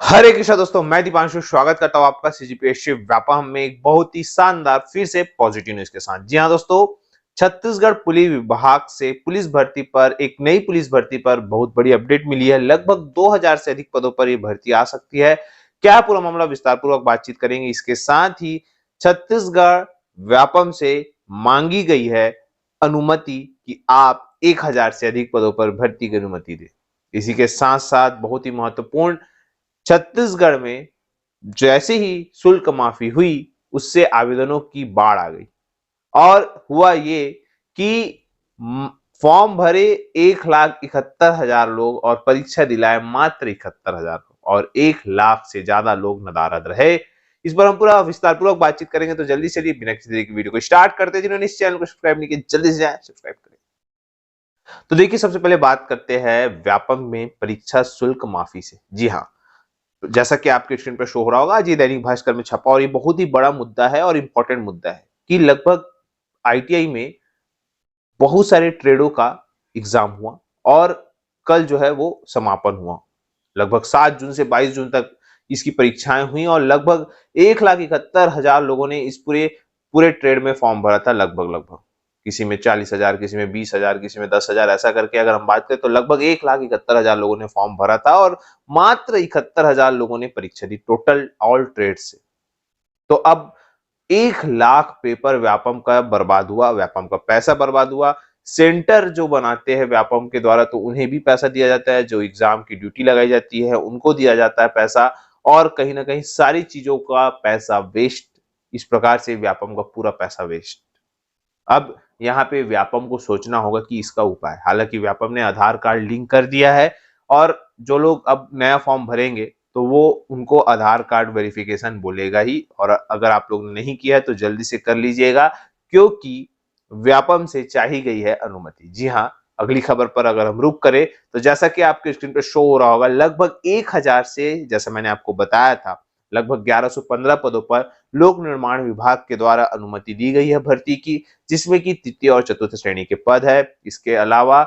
हरे कृष्णा दोस्तों, मैं दीपांशु स्वागत करता हूं आपका सीजीपीएससी व्यापम में एक बहुत ही शानदार फिर से पॉजिटिव न्यूज के साथ। जी हां दोस्तों, छत्तीसगढ़ पुलिस विभाग से पुलिस भर्ती पर एक नई पुलिस भर्ती पर बहुत बड़ी अपडेट मिली है। लगभग 2000 से अधिक पदों पर यह भर्ती आ सकती है। क्या पूरा मामला विस्तार पूर्वक बातचीत करेंगे। इसके साथ ही छत्तीसगढ़ व्यापम से मांगी गई है अनुमति कि आप 1000 से अधिक पदों पर भर्ती की अनुमति दें। इसी के साथ साथ बहुत ही महत्वपूर्ण, छत्तीसगढ़ में जैसे ही शुल्क माफी हुई उससे आवेदनों की बाढ़ आ गई और हुआ ये कि फॉर्म भरे 1,71,000 लोग और परीक्षा दिलाए मात्र 71,000 और 1 लाख से ज्यादा लोग नदारद रहे। इस पर हम पूरा विस्तार पूर्वक बातचीत करेंगे, तो जल्दी से बिना किसी देरी की वीडियो को स्टार्ट करते हैं। जिन्होंने इस चैनल को सब्सक्राइब नहीं किया जल्दी से जाए सब्सक्राइब करें। तो देखिए, सबसे पहले बात करते हैं व्यापम में परीक्षा शुल्क माफी से। जी हाँ, जैसा कि आपके स्क्रीन पर शो हो रहा होगा, आज ये दैनिक भास्कर में छपा और ये बहुत ही बड़ा मुद्दा है और इंपॉर्टेंट मुद्दा है कि लगभग आईटीआई में बहुत सारे ट्रेडों का एग्जाम हुआ और कल जो है वो समापन हुआ। लगभग 7 जून से 22 जून तक इसकी परीक्षाएं हुई और लगभग 1,71,000 लोगों ने इस पूरे पूरे ट्रेड में फॉर्म भरा था। लगभग किसी में 40,000, किसी में 20,000, किसी में 10,000, ऐसा करके अगर हम बात करें तो लगभग 1,71,000 लोगों ने फॉर्म भरा था और मात्र 71,000 लोगों ने परीक्षा दी टोटल ऑल ट्रेड से। तो अब 1 लाख पेपर व्यापम का बर्बाद हुआ, व्यापम का पैसा बर्बाद हुआ। सेंटर जो बनाते हैं व्यापम के द्वारा तो उन्हें भी पैसा दिया जाता है, जो एग्जाम की ड्यूटी लगाई जाती है उनको दिया जाता है पैसा, और कहीं ना कहीं सारी चीजों का पैसा वेस्ट। इस प्रकार से व्यापम का पूरा पैसा वेस्ट। अब यहाँ पे व्यापम को सोचना होगा कि इसका उपाय। हालांकि व्यापम ने आधार कार्ड लिंक कर दिया है और जो लोग अब नया फॉर्म भरेंगे तो वो उनको आधार कार्ड वेरिफिकेशन बोलेगा ही, और अगर आप लोग ने नहीं किया है तो जल्दी से कर लीजिएगा क्योंकि व्यापम से चाही गई है अनुमति। जी हाँ, अगली खबर पर अगर हम रुक करें तो जैसा कि आपके स्क्रीन पर शो हो रहा होगा, लगभग 1,000 से, जैसा मैंने आपको बताया था, लगभग 1115 पदों पर लोक निर्माण विभाग के द्वारा अनुमति दी गई है भर्ती की, जिसमें कि तृतीय और चतुर्थ श्रेणी के पद है। इसके अलावा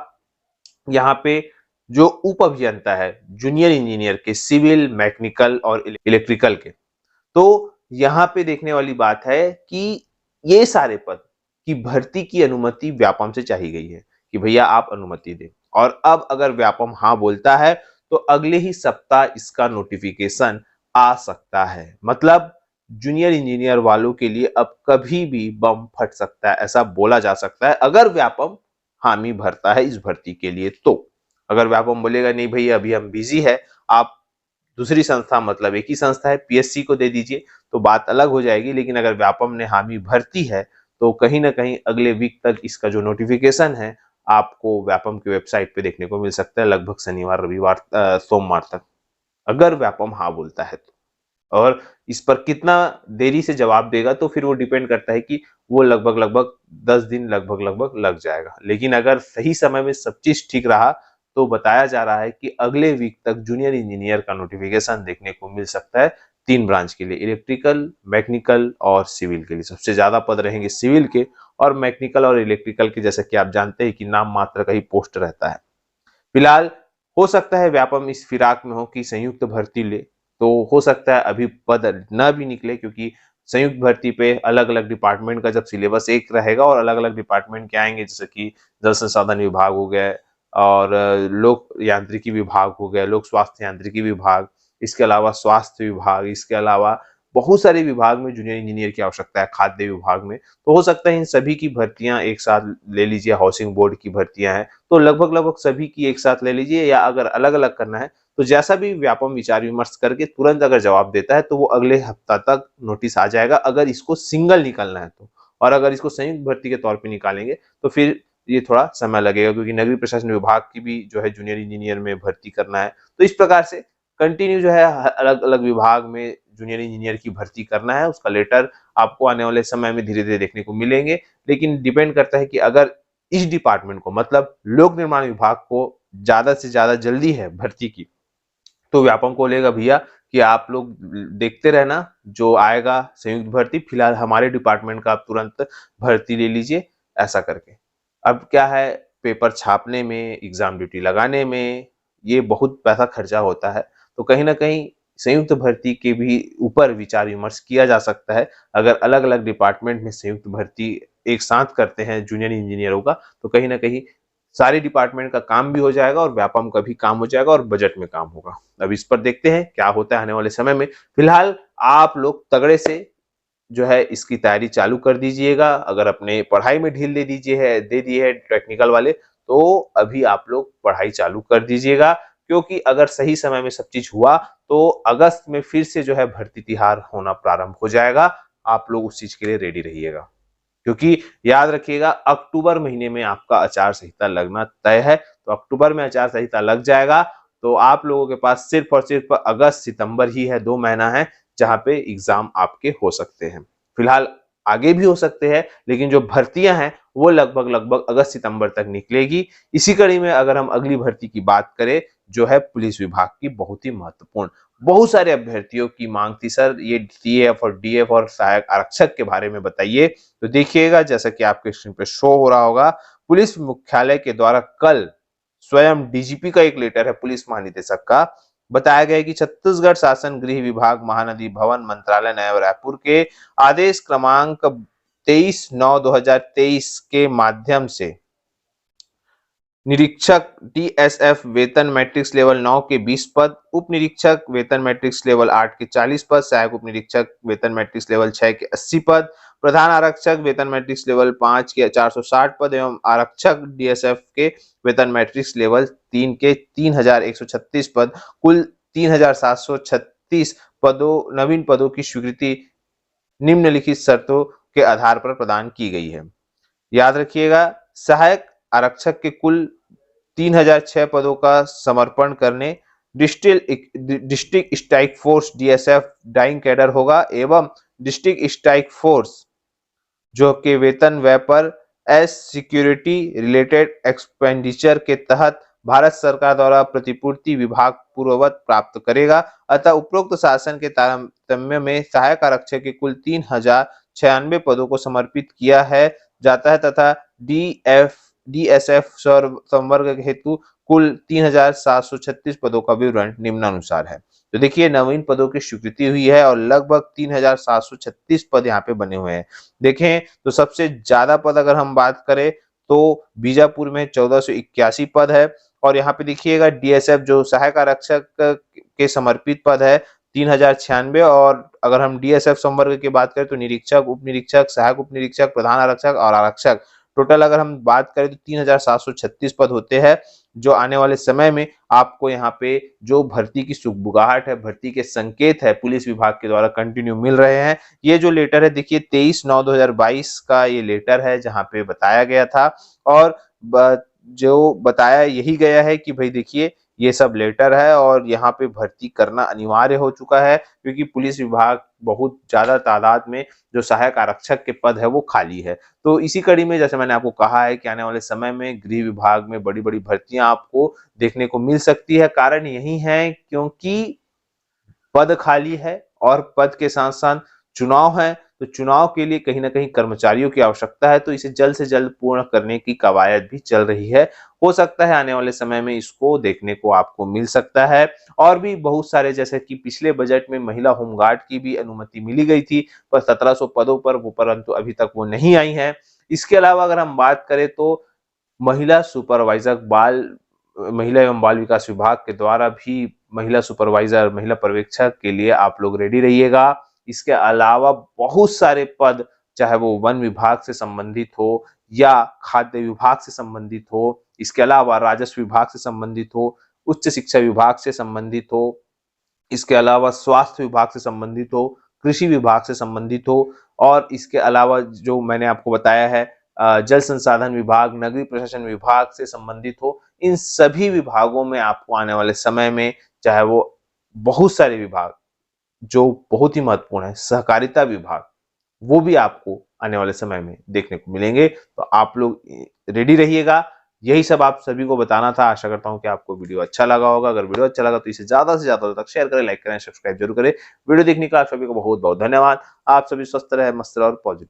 यहाँ पे जो उप अभियंता है, जूनियर इंजीनियर के सिविल, मैकेनिकल और इलेक्ट्रिकल के, तो यहाँ पे देखने वाली बात है कि ये सारे पद की भर्ती की अनुमति व्यापम से चाहिए गई है कि भैया आप अनुमति दें। और अब अगर व्यापम हाँ बोलता है तो अगले ही सप्ताह इसका नोटिफिकेशन आ सकता है। मतलब जूनियर इंजीनियर वालों के लिए अब कभी भी बम फट सकता है, ऐसा बोला जा सकता है अगर व्यापम हामी भरता है इस भर्ती के लिए। तो अगर व्यापम बोलेगा नहीं भैया अभी हम बिजी है, आप दूसरी संस्था, मतलब एक ही संस्था है, पीएससी को दे दीजिए, तो बात अलग हो जाएगी। लेकिन अगर व्यापम ने हामी भर्ती है तो कहीं ना कहीं अगले वीक तक इसका जो नोटिफिकेशन है आपको व्यापम की वेबसाइट पे देखने को मिल सकता है, लगभग शनिवार, रविवार, सोमवार तक, अगर व्यापम हाँ बोलता है तो। और इस पर कितना देरी से जवाब देगा तो फिर वो डिपेंड करता है कि वो लगभग लगभग 10 दिन लगभग लग जाएगा। लेकिन अगर सही समय में सब चीज ठीक रहा तो बताया जा रहा है कि अगले वीक तक जूनियर इंजीनियर का नोटिफिकेशन देखने को मिल सकता है। 3 ब्रांच के लिए, इलेक्ट्रिकल, मैकेनिकल और सिविल के लिए सबसे ज्यादा पद रहेंगे सिविल के, और मैकेनिकल और इलेक्ट्रिकल के जैसे कि आप जानते हैं कि नाम मात्र का ही पोस्ट रहता है। फिलहाल हो सकता है व्यापम इस फिराक में हो कि संयुक्त भर्ती ले, तो हो सकता है अभी पद न भी निकले, क्योंकि संयुक्त भर्ती पे अलग अलग डिपार्टमेंट का जब सिलेबस एक रहेगा और अलग अलग डिपार्टमेंट के आएंगे, जैसे कि जल संसाधन विभाग हो गए और लोक यांत्रिकी विभाग हो गया, लोक स्वास्थ्य यांत्रिकी विभाग, इसके अलावा स्वास्थ्य विभाग, इसके अलावा बहुत सारे विभाग में जूनियर इंजीनियर की आवश्यकता है, खाद्य विभाग में। तो हो सकता है इन सभी की भर्तियां एक साथ ले लीजिए, हाउसिंग बोर्ड की भर्तियां हैं तो लगभग लगभग सभी की एक साथ ले लीजिए, या अगर अलग अलग करना है तो जैसा भी व्यापम विचार विमर्श करके तुरंत अगर जवाब देता है तो वो अगले हफ्ता तक नोटिस आ जाएगा, अगर इसको सिंगल निकालना है तो। और अगर इसको संयुक्त भर्ती के तौर पर निकालेंगे तो फिर ये थोड़ा समय लगेगा, क्योंकि नगरीय प्रशासन विभाग की भी जो है जूनियर इंजीनियर में भर्ती करना है। तो इस प्रकार से कंटिन्यू जो है अलग अलग विभाग में जूनियर इंजीनियर की भर्ती करना है। उसका लेटर आपको आने वाले समय में धीरे धीरे देखने को मिलेंगे। लेकिन डिपेंड करता है कि अगर इस डिपार्टमेंट को, मतलब लोक निर्माण विभाग को ज्यादा से ज्यादा जल्दी है भर्ती की, तो व्यापम को लेगा भैया कि आप लोग देखते रहना, जो आएगा संयुक्त भर्ती, फिलहाल हमारे डिपार्टमेंट का आप तुरंत भर्ती ले लीजिए, ऐसा करके। अब क्या है, पेपर छापने में, एग्जाम ड्यूटी लगाने में ये बहुत पैसा खर्चा होता है, तो कहीं ना कहीं संयुक्त भर्ती के भी ऊपर विचार विमर्श किया जा सकता है। अगर अलग अलग डिपार्टमेंट में संयुक्त भर्ती एक साथ करते हैं जूनियर इंजीनियरों का, तो कहीं ना कहीं सारे डिपार्टमेंट का काम भी हो जाएगा और व्यापम का भी काम हो जाएगा और बजट में काम होगा। अब इस पर देखते हैं क्या होता है आने वाले समय में। फिलहाल आप लोग तगड़े से जो है इसकी तैयारी चालू कर दीजिएगा। अगर अपने पढ़ाई में ढील दे दी है टेक्निकल वाले, तो अभी आप लोग पढ़ाई चालू कर दीजिएगा, क्योंकि अगर सही समय में सब चीज हुआ तो अगस्त में फिर से जो है भर्ती तिहार होना प्रारंभ हो जाएगा। आप लोग उस चीज के लिए रेडी रहिएगा, क्योंकि याद रखिएगा अक्टूबर महीने में आपका आचार संहिता लगना तय है। तो अक्टूबर में आचार संहिता लग जाएगा तो आप लोगों के पास सिर्फ और सिर्फ अगस्त सितंबर ही है, 2 महीना है जहां पे एग्जाम आपके हो सकते हैं। फिलहाल आगे भी हो सकते हैं, लेकिन जो भर्तियां हैं वो लगभग लगभग अगस्त सितंबर तक निकलेगी। इसी कड़ी में अगर हम अगली भर्ती की बात करें, जो है पुलिस विभाग की, बहुत ही महत्वपूर्ण, बहुत सारे अभ्यर्थियों की मांग थी, सर ये सीएएफ और डीएफ और सहायक आरक्षक के बारे में बताइए। तो देखिएगा, जैसा कि आपके स्क्रीन पे शो हो रहा होगा, पुलिस मुख्यालय के द्वारा कल स्वयं डीजीपी का एक लेटर है, पुलिस महानिदेशक का, बताया गया है कि छत्तीसगढ़ शासन गृह विभाग महानदी भवन मंत्रालय नया रायपुर के आदेश क्रमांक 23/9/2023 के माध्यम से निरीक्षक डीएसएफ वेतन मैट्रिक्स लेवल 9 के 20 पद, उप निरीक्षक वेतन मैट्रिक्स लेवल 8 के 40 पद, सहायक उप निरीक्षक वेतन मैट्रिक्स लेवल 6 के 80 पद, प्रधान आरक्षक वेतन मैट्रिक्स लेवल 5 के 460 पद एवं आरक्षक डीएसएफ के वेतन मैट्रिक्स लेवल 3 के 3136 पद, कुल 3736 पदों, नवीन पदों की स्वीकृति निम्नलिखित शर्तों के आधार पर प्रदान की गई है। याद रखिएगा, सहायक आरक्षक के कुल 3006 पदों का समर्पण करने district strike force DSF dying cadre होगा एवं डिस्ट्रिक्ट स्ट्राइक फोर्स जो के वेतन व्यय पर एस सिक्योरिटी रिलेटेड एक्सपेंडिचर के तहत भारत सरकार द्वारा प्रतिपूर्ति विभाग पूर्ववत प्राप्त करेगा। अतः उपरोक्त शासन के तारतम्य में सहायक आरक्षक के कुल 3096 पदों को समर्पित किया है जाता है तथा डीएसएफ संवर्ग हेतु कुल 3736 पदों का विवरण निम्नानुसार है। तो देखिए, नवीन पदों की स्वीकृति हुई है और लगभग 3736 पद यहाँ पे बने हुए हैं। देखें तो सबसे ज्यादा पद अगर हम बात करें तो बीजापुर में 1481 पद है, और यहाँ पे देखिएगा डीएसएफ जो सहायक आरक्षक के समर्पित पद है 3096, और अगर हम डीएसएफ संवर्ग की बात करें तो निरीक्षक, उप निरीक्षक, सहायक उप निरीक्षक, प्रधान आरक्षक और आरक्षक, टोटल अगर हम बात करें तो 3736 पद होते हैं, जो आने वाले समय में आपको यहाँ पे जो भर्ती की सुगबुगाहट है, भर्ती के संकेत है पुलिस विभाग के द्वारा कंटिन्यू मिल रहे हैं। ये जो लेटर है देखिए 23/9/2022 का ये लेटर है, जहाँ पे बताया गया था, और जो बताया यही गया है कि भाई देखिए ये सब लेटर है और यहाँ पे भर्ती करना अनिवार्य हो चुका है, क्योंकि पुलिस विभाग बहुत ज्यादा तादाद में जो सहायक आरक्षक के पद है वो खाली है। तो इसी कड़ी में जैसे मैंने आपको कहा है कि आने वाले समय में गृह विभाग में बड़ी बड़ी भर्तियां आपको देखने को मिल सकती है। कारण यही है क्योंकि पद खाली है और पद के साथ साथ चुनाव है, तो चुनाव के लिए कहीं ना कहीं कर्मचारियों की आवश्यकता है, तो इसे जल्द से जल्द पूर्ण करने की कवायद भी चल रही है। हो सकता है आने वाले समय में इसको देखने को आपको मिल सकता है। और भी बहुत सारे, जैसे कि पिछले बजट में महिला होमगार्ड की भी अनुमति मिली गई थी पर 1700 पदों पर वो, परंतु अभी तक वो नहीं आई है। इसके अलावा अगर हम बात करें तो महिला सुपरवाइजर, महिला एवं बाल विकास विभाग के द्वारा भी महिला सुपरवाइजर, महिला पर्यवेक्षक के लिए आप लोग रेडी रहिएगा। इसके अलावा बहुत सारे पद, चाहे वो वन विभाग से संबंधित हो या खाद्य विभाग से संबंधित हो, इसके अलावा राजस्व विभाग से संबंधित हो, उच्च शिक्षा विभाग से संबंधित हो, इसके अलावा स्वास्थ्य विभाग से संबंधित हो, कृषि विभाग से संबंधित हो, और इसके अलावा जो मैंने आपको बताया है जल संसाधन विभाग, नगरीय प्रशासन विभाग से संबंधित हो, इन सभी विभागों में आपको आने वाले समय में, चाहे वो बहुत सारे विभाग जो बहुत ही महत्वपूर्ण है, सहकारिता विभाग, वो भी आपको आने वाले समय में देखने को मिलेंगे। तो आप लोग रेडी रहिएगा। यही सब आप सभी को बताना था। आशा करता हूं कि आपको वीडियो अच्छा लगा होगा। अगर वीडियो अच्छा लगा तो इसे ज्यादा से ज्यादा तक शेयर करें, लाइक करें, सब्सक्राइब जरूर करें। वीडियो देखने का आप सभी को बहुत बहुत धन्यवाद। आप सभी स्वस्थ रहे, मस्त रहे और पॉजिटिव।